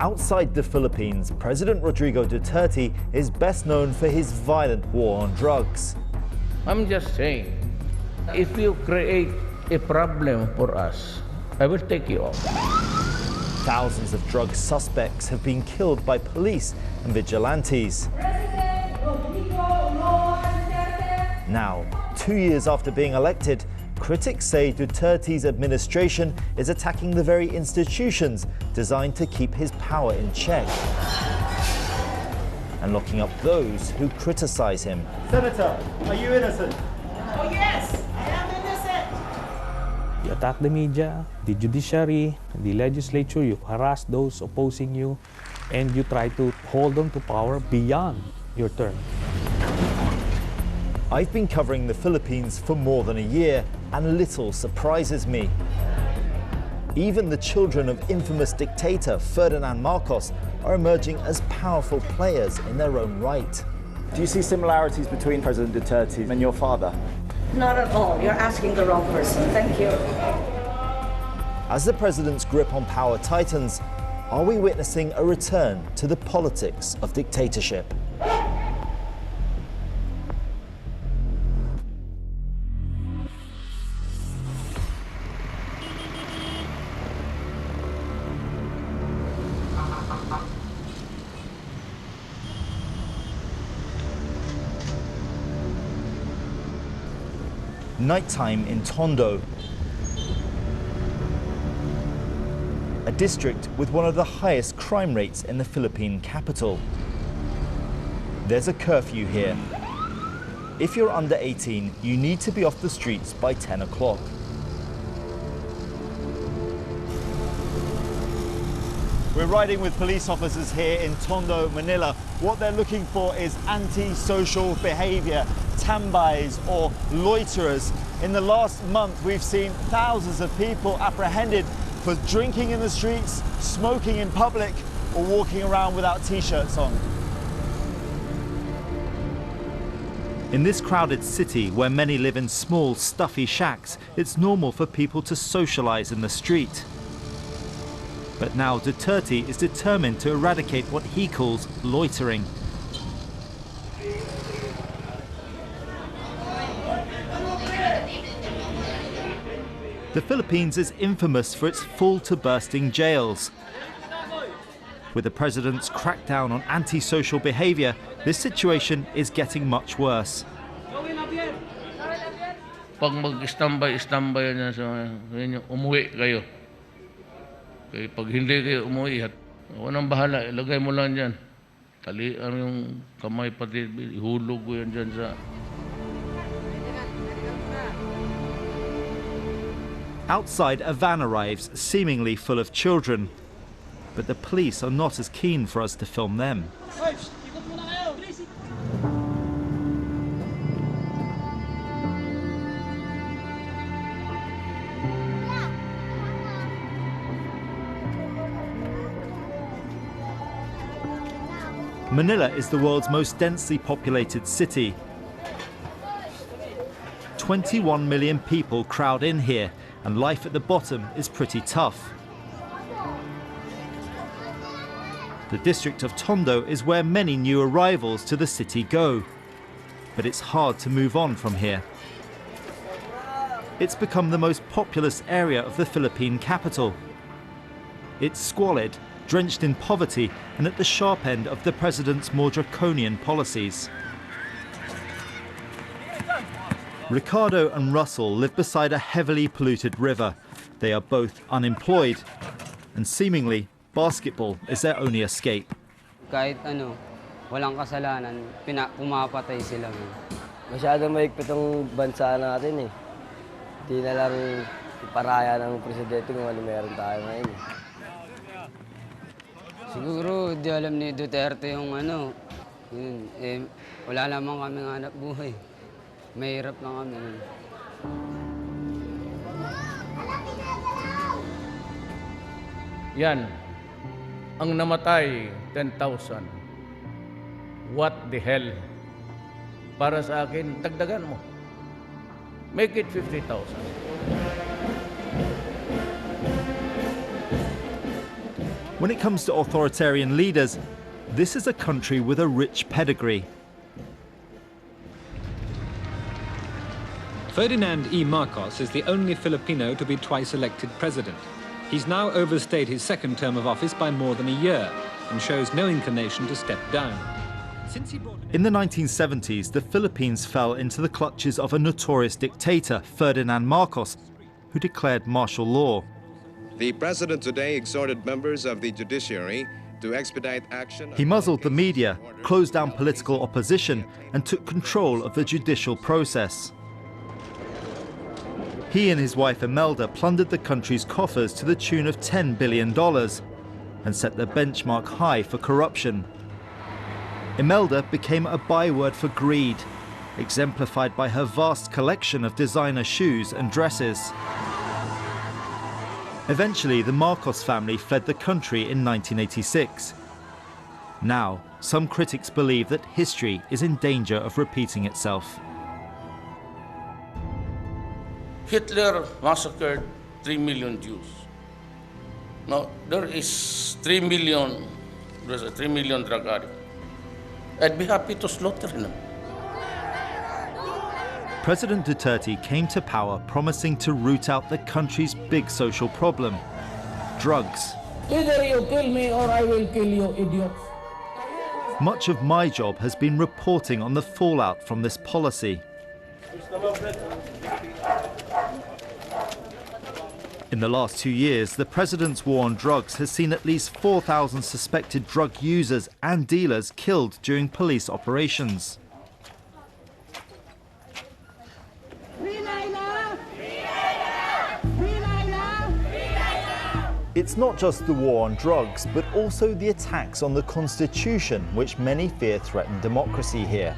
Outside the Philippines, President Rodrigo Duterte is best known for his violent war on drugs. I'm just saying, if you create a problem for us, I will take you off. Thousands of drug suspects have been killed by police and vigilantes. Now, 2 years after being elected, critics say Duterte's administration is attacking the very institutions designed to keep his power in check and locking up those who criticize him. Senator, are you innocent? Oh yes, I am innocent. You attack the media, the judiciary, the legislature, you harass those opposing you, and you try to hold on to power beyond your term. I've been covering the Philippines for more than a year, and little surprises me. Even the children of infamous dictator Ferdinand Marcos are emerging as powerful players in their own right. Do you see similarities between President Duterte and your father? Not at all. You're asking the wrong person. Thank you. As the president's grip on power tightens, are we witnessing a return to the politics of dictatorship? Nighttime in Tondo, a district with one of the highest crime rates in the Philippine capital. There's a curfew here. If you're under 18, you need to be off the streets by 10 o'clock. We're riding with police officers here in Tondo, Manila. What they're looking for is anti-social behavior, tambays or loiterers. In the last month, we've seen thousands of people apprehended for drinking in the streets, smoking in public, or walking around without t-shirts on. In this crowded city, where many live in small, stuffy shacks, it's normal for people to socialize in the street. But now Duterte is determined to eradicate what he calls loitering. The Philippines is infamous for its full-to-bursting jails. With the president's crackdown on antisocial behavior, this situation is getting much worse. Pag mag-istambay na sa inyo, umuwi kayo. Kaya pag hindi kayo umuwi, ako nang bahala, ilagay mo lang dyan. Talian yung kamay pati, ihulog ko yan dyan sa... Outside, a van arrives, seemingly full of children. But the police are not as keen for us to film them. Manila is the world's most densely populated city. 21 million people crowd in here, and life at the bottom is pretty tough. The district of Tondo is where many new arrivals to the city go, but it's hard to move on from here. It's become the most populous area of the Philippine capital. It's squalid, drenched in poverty, and at the sharp end of the president's more draconian policies. Ricardo and Russell live beside a heavily polluted river. They are both unemployed, and seemingly basketball is their only escape. Kahit ano, walang kasalanan, pumapatay sila. Masyadong mahigpit ang bansa natin eh. Hindi na lang paraya ng presidente kung ano meron tayo ngayon. Siguro di alam ni Duterte yung ano, yun, wala lamang kaming hanap buhay. Mahirap lang kami. Yan, ang namatay, 10,000. What the hell? Para sa akin, dagdagan mo. Make it 50,000. When it comes to authoritarian leaders, this is a country with a rich pedigree. Ferdinand E. Marcos is the only Filipino to be twice elected president. He's now overstayed his second term of office by more than a year and shows no inclination to step down. In the 1970s, the Philippines fell into the clutches of a notorious dictator, Ferdinand Marcos, who declared martial law. The president today exhorted members of the judiciary to expedite action. He muzzled the media, closed down political opposition, and took control of the judicial process. He and his wife Imelda plundered the country's coffers to the tune of $10 billion and set the benchmark high for corruption. Imelda became a byword for greed, exemplified by her vast collection of designer shoes and dresses. Eventually, the Marcos family fled the country in 1986. Now, some critics believe that history is in danger of repeating itself. Hitler massacred 3 million Jews. Now, there is 3 million, there's a 3 million drug addicts. I'd be happy to slaughter them. President Duterte came to power promising to root out the country's big social problem, drugs. Either you kill me or I will kill you, idiots. Much of my job has been reporting on the fallout from this policy. In the last 2 years, the president's war on drugs has seen at least 4,000 suspected drug users and dealers killed during police operations. It's not just the war on drugs, but also the attacks on the Constitution, which many fear threaten democracy here.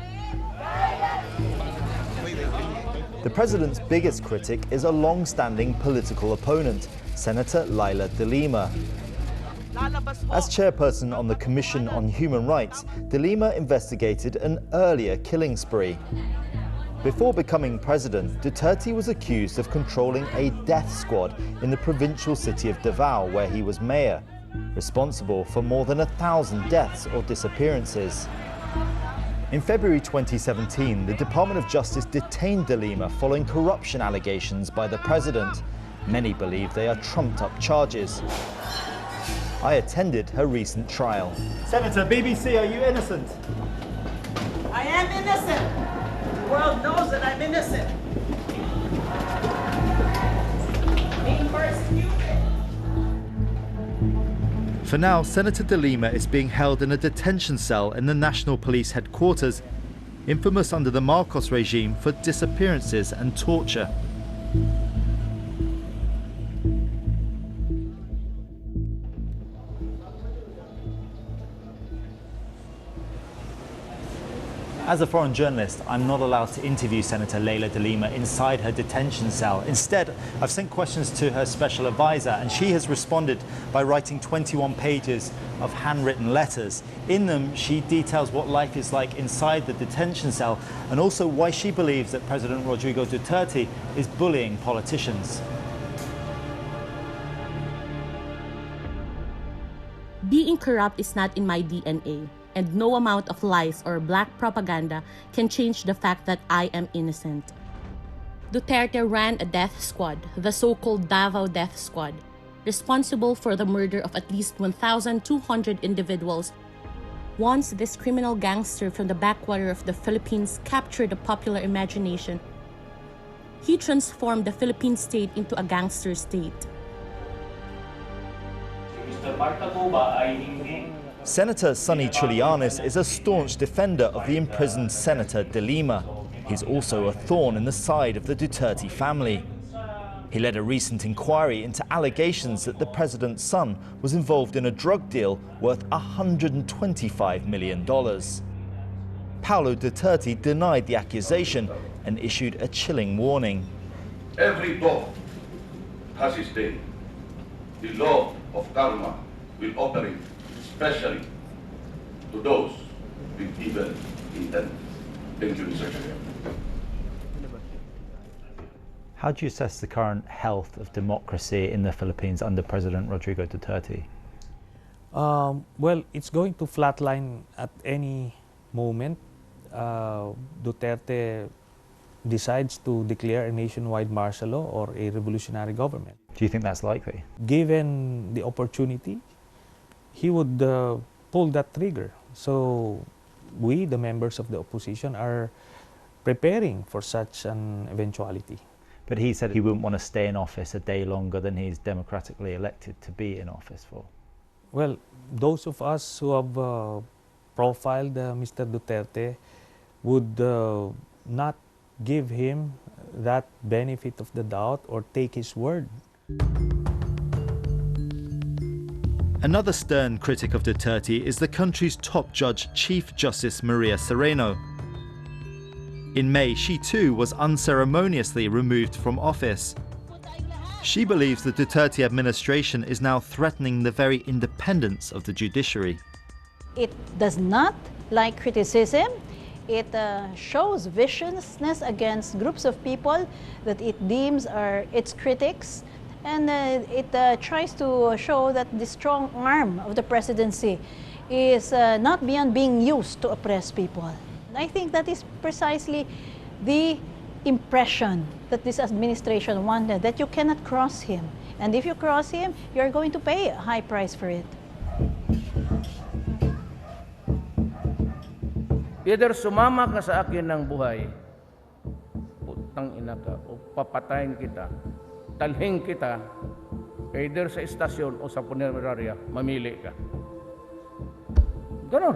The president's biggest critic is a long-standing political opponent, Senator Leila de Lima. As chairperson on the Commission on Human Rights, de Lima investigated an earlier killing spree. Before becoming president, Duterte was accused of controlling a death squad in the provincial city of Davao, where he was mayor, responsible for more than 1,000 deaths or disappearances. In February 2017, the Department of Justice detained de Lima following corruption allegations by the president. Many believe they are trumped-up charges. I attended her recent trial. Senator, BBC, are you innocent? I am innocent. The world knows that I'm innocent. Being persecuted. For now, Senator de Lima is being held in a detention cell in the National Police Headquarters, infamous under the Marcos regime for disappearances and torture. As a foreign journalist, I'm not allowed to interview Senator Leila de Lima inside her detention cell. Instead, I've sent questions to her special advisor, and she has responded by writing 21 pages of handwritten letters. In them, she details what life is like inside the detention cell and also why she believes that President Rodrigo Duterte is bullying politicians. Being corrupt is not in my DNA. And no amount of lies or black propaganda can change the fact that I am innocent. Duterte ran a death squad, the so-called Davao Death Squad, responsible for the murder of at least 1,200 individuals. Once this criminal gangster from the backwater of the Philippines captured the popular imagination, he transformed the Philippine state into a gangster state. Senator Sonny Trillanes is a staunch defender of the imprisoned Senator de Lima. He's also a thorn in the side of the Duterte family. He led a recent inquiry into allegations that the president's son was involved in a drug deal worth $125 million. Paulo Duterte denied the accusation and issued a chilling warning. Every dog has his day. The law of karma will operate especially to those with evil intent. Thank you, Mr. Chair. How do you assess the current health of democracy in the Philippines under President Rodrigo Duterte? Well, it's going to flatline at any moment. Duterte decides to declare a nationwide martial law or a revolutionary government. Do you think that's likely? Given the opportunity, he would pull that trigger. So we, the members of the opposition, are preparing for such an eventuality. But he said he wouldn't want to stay in office a day longer than he's democratically elected to be in office for. Well, those of us who have profiled Mr. Duterte would not give him that benefit of the doubt or take his word. Another stern critic of Duterte is the country's top judge, Chief Justice Maria Sereno. In May, she too was unceremoniously removed from office. She believes the Duterte administration is now threatening the very independence of the judiciary. It does not like criticism. It shows viciousness against groups of people that it deems are its critics. And it tries to show that the strong arm of the presidency is not beyond being used to oppress people. And I think that is precisely the impression that this administration wanted, that you cannot cross him. And if you cross him, you're going to pay a high price for it. Either sumama ka sa akin ng buhay, putang ina ka, o papatayin kita, talhing kita, either sa istasyon o sa punerarya, mamili ka. Ganon.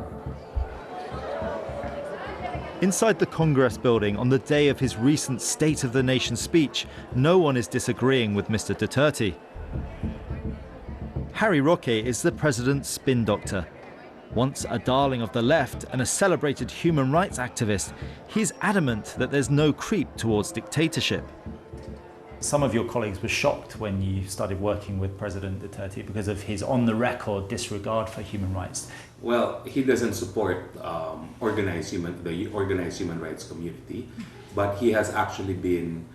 Inside the Congress building on the day of his recent State of the Nation speech, no one is disagreeing with Mr. Duterte. Harry Roque is the president's spin doctor. Once a darling of the left and a celebrated human rights activist, he's adamant that there's no creep towards dictatorship. Some of your colleagues were shocked when you started working with President Duterte because of his on-the-record disregard for human rights. Well, he doesn't support the organized human rights community, but he has actually been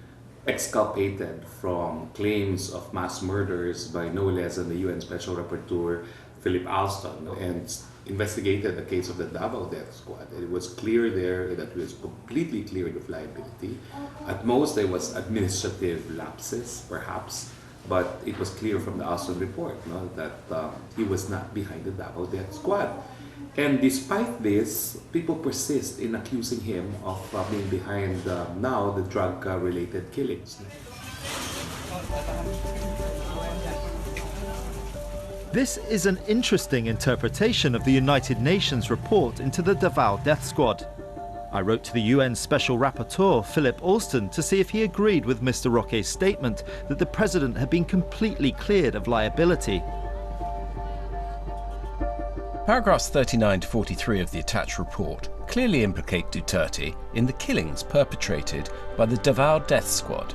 exculpated from claims of mass murders by no less than the UN Special Rapporteur Philip Alston, and investigated the case of the Davao death squad. It was clear there that it was completely cleared of liability. At most, there was administrative lapses, perhaps, but it was clear from the Alston report that he was not behind the Davao death squad. And despite this, people persist in accusing him of being behind now the drug-related killings. This is an interesting interpretation of the United Nations report into the Davao death squad. I wrote to the UN Special Rapporteur, Philip Alston, to see if he agreed with Mr. Roque's statement that the president had been completely cleared of liability. Paragraphs 39 to 43 of the attached report clearly implicate Duterte in the killings perpetrated by the Davao death squad.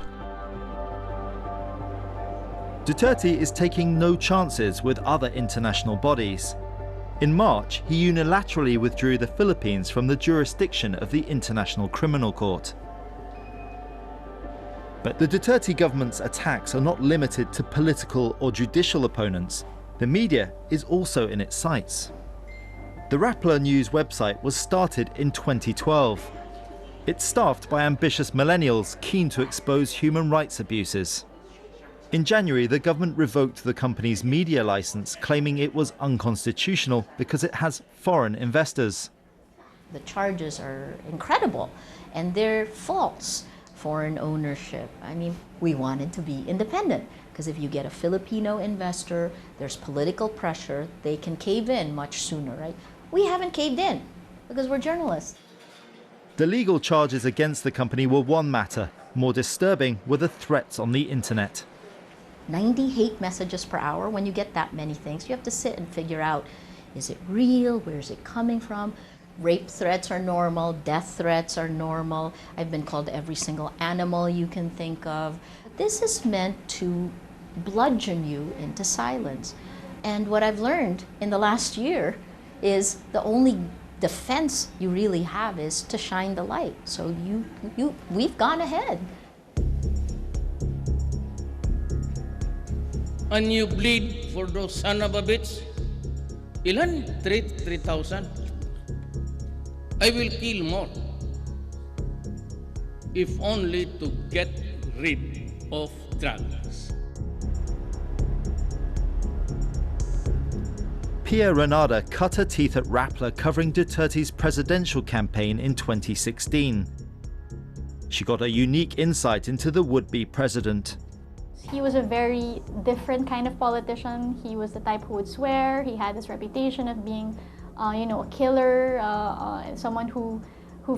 Duterte is taking no chances with other international bodies. In March, he unilaterally withdrew the Philippines from the jurisdiction of the International Criminal Court. But the Duterte government's attacks are not limited to political or judicial opponents. The media is also in its sights. The Rappler News website was started in 2012. It's staffed by ambitious millennials keen to expose human rights abuses. In January, the government revoked the company's media license, claiming it was unconstitutional because it has foreign investors. The charges are incredible, and they're false. Foreign ownership. I mean, we wanted to be independent, because if you get a Filipino investor, there's political pressure, they can cave in much sooner, right? We haven't caved in, because we're journalists. The legal charges against the company were one matter. More disturbing were the threats on the internet. 90 hate messages per hour. When you get that many things, you have to sit and figure out, is it real? Where is it coming from? Rape threats are normal, death threats are normal. I've been called every single animal you can think of. This is meant to bludgeon you into silence. And what I've learned in the last year is the only defense you really have is to shine the light. So we've gone ahead. And you bleed for those son of a bitch Ilan? 3,000? I will kill more. If only to get rid of drugs. Pia Renada cut her teeth at Rappler covering Duterte's presidential campaign in 2016. She got a unique insight into the would-be president. He was a very different kind of politician. He was the type who would swear. He had this reputation of being, a killer, someone who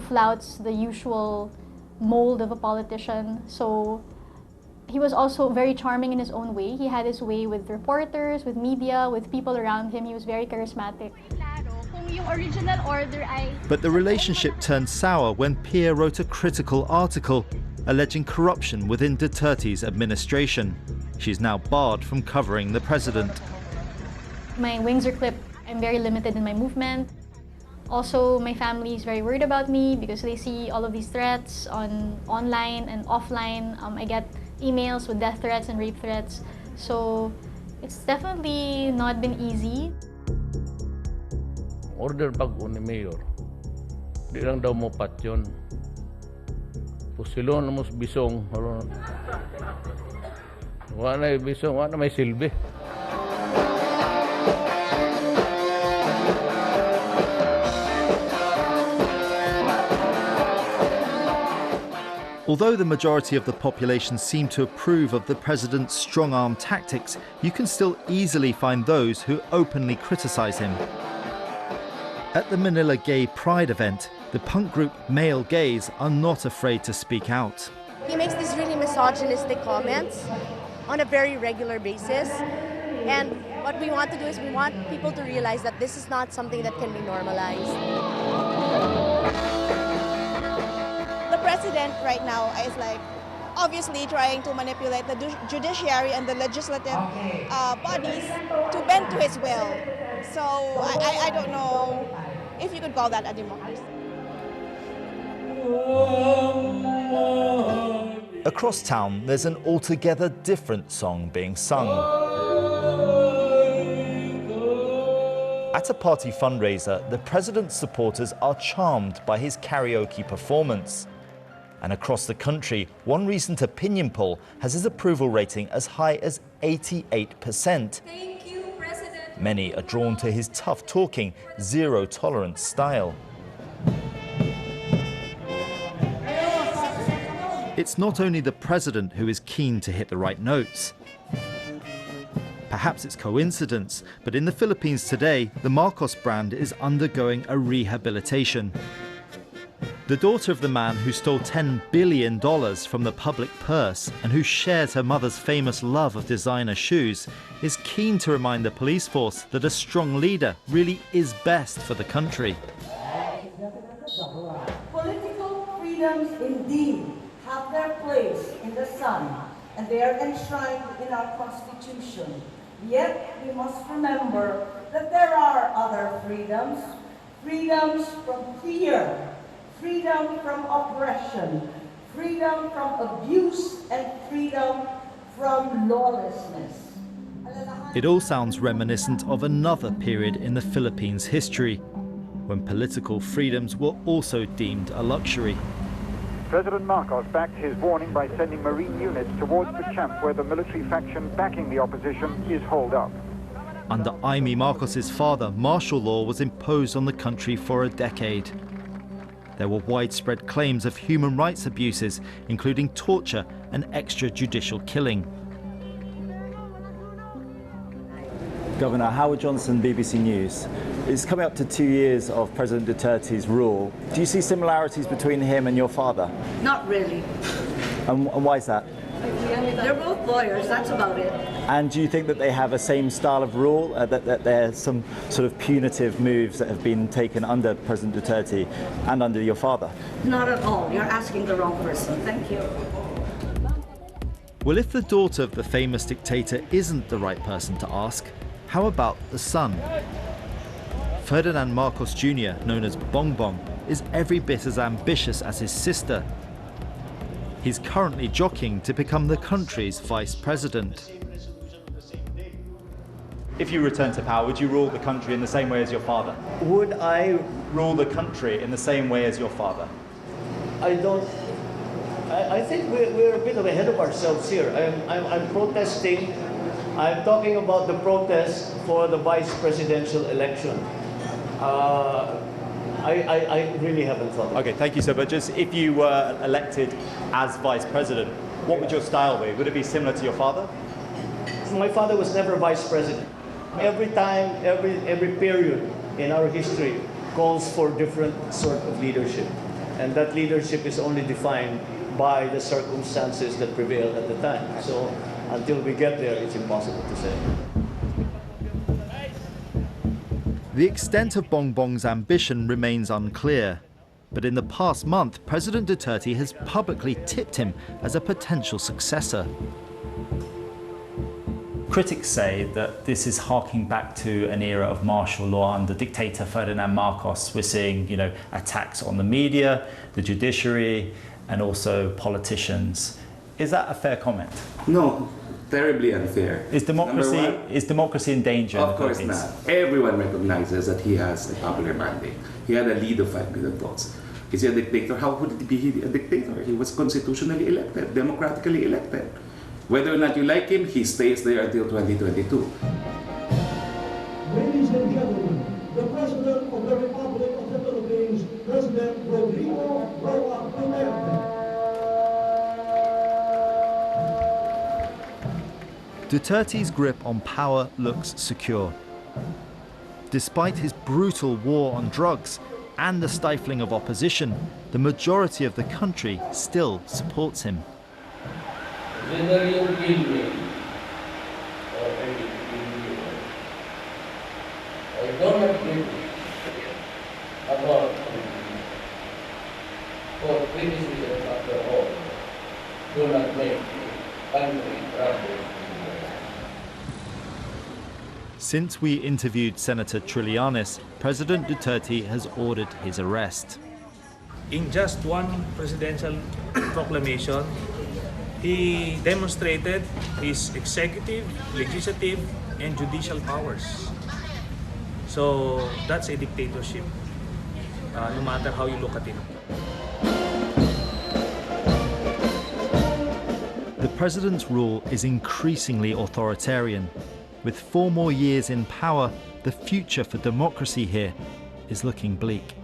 flouts the usual mold of a politician. So he was also very charming in his own way. He had his way with reporters, with media, with people around him. He was very charismatic. But the relationship turned sour when Pia wrote a critical article alleging corruption within Duterte's administration. She's now barred from covering the president. My wings are clipped. I'm very limited in my movement. Also, my family is very worried about me because they see all of these threats online and offline. I get emails with death threats and rape threats. So it's definitely not been easy. Order bago ni Mayor. Di lang daw mo pat yun. Pusilon mo bisong. Wala na bisong, wala na may silbi. Although the majority of the population seem to approve of the president's strong-arm tactics, you can still easily find those who openly criticize him. At the Manila Gay Pride event, the punk group Male Gays are not afraid to speak out. He makes these really misogynistic comments on a very regular basis. And what we want to do is we want people to realize that this is not something that can be normalized. The president right now is obviously trying to manipulate the judiciary and the legislative bodies to bend to his will. So I don't know if you could call that a democracy. Across town, there's an altogether different song being sung. At a party fundraiser, the president's supporters are charmed by his karaoke performance. And across the country, one recent opinion poll has his approval rating as high as 88%. Thank you, President. Many are drawn to his tough-talking, zero-tolerance style. It's not only the president who is keen to hit the right notes. Perhaps it's coincidence, but in the Philippines today, the Marcos brand is undergoing a rehabilitation. The daughter of the man who stole $10 billion from the public purse and who shares her mother's famous love of designer shoes is keen to remind the police force that a strong leader really is best for the country. Political freedoms indeed have their place in the sun, and they are enshrined in our Constitution. Yet we must remember that there are other freedoms, freedoms from fear, freedom from oppression, freedom from abuse, and freedom from lawlessness. It all sounds reminiscent of another period in the Philippines' history, when political freedoms were also deemed a luxury. President Marcos backed his warning by sending Marine units towards the camp where the military faction backing the opposition is holed up. Under Jaime Marcos's father, martial law was imposed on the country for a decade. There were widespread claims of human rights abuses, including torture and extrajudicial killing. Governor Howard Johnson, BBC News. It's coming up to 2 years of President Duterte's rule. Do you see similarities between him and your father? Not really. And why is that? They're both lawyers, that's about it. And do you think that they have a same style of rule, that there's some sort of punitive moves that have been taken under President Duterte and under your father? Not at all. You're asking the wrong person. Thank you. Well, if the daughter of the famous dictator isn't the right person to ask, how about the son? Ferdinand Marcos Jr., known as Bong Bong, is every bit as ambitious as his sister. He's currently jockeying to become the country's vice president. If you return to power, would you rule the country in the same way as your father? Would I rule the country in the same way as your father? I don't. I think we're a bit ahead of ourselves here. I'm protesting. I'm talking about the protest for the vice presidential election. I really haven't thought. Okay, thank you, sir. But just if you were elected as vice president, what would your style be? Would it be similar to your father? My father was never vice president. Every time, every period in our history calls for different sort of leadership. And that leadership is only defined by the circumstances that prevail at the time. So until we get there, it's impossible to say. The extent of Bongbong's ambition remains unclear. But in the past month, President Duterte has publicly tipped him as a potential successor. Critics say that this is harking back to an era of martial law under dictator Ferdinand Marcos. We're seeing, attacks on the media, the judiciary, and also politicians. Is that a fair comment? No, terribly unfair. Is democracy in danger? Of course not. Everyone recognizes that he has a popular mandate. He had a lead of 5 million votes. Is he a dictator? How would he be a dictator? He was constitutionally elected, democratically elected. Whether or not you like him, he stays there until 2022. Ladies and gentlemen, the President of the Republic of the Philippines, President Rodrigo Roa Duterte. Duterte's grip on power looks secure. Despite his brutal war on drugs and the stifling of opposition, the majority of the country still supports him. Whether you kill me or I will kill you, I don't have to about for criticism after all. Do not make country trouble. Since we interviewed Senator Trillanes, President Duterte has ordered his arrest. In just one presidential proclamation, he demonstrated his executive, legislative, and judicial powers. So that's a dictatorship, no matter how you look at it. The president's rule is increasingly authoritarian. With 4 more years in power, the future for democracy here is looking bleak.